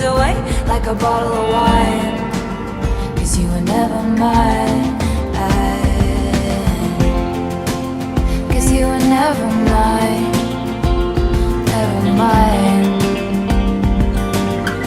away like a bottle of wine. 'Cause you were never mine. 'Cause you were never mine, never mine.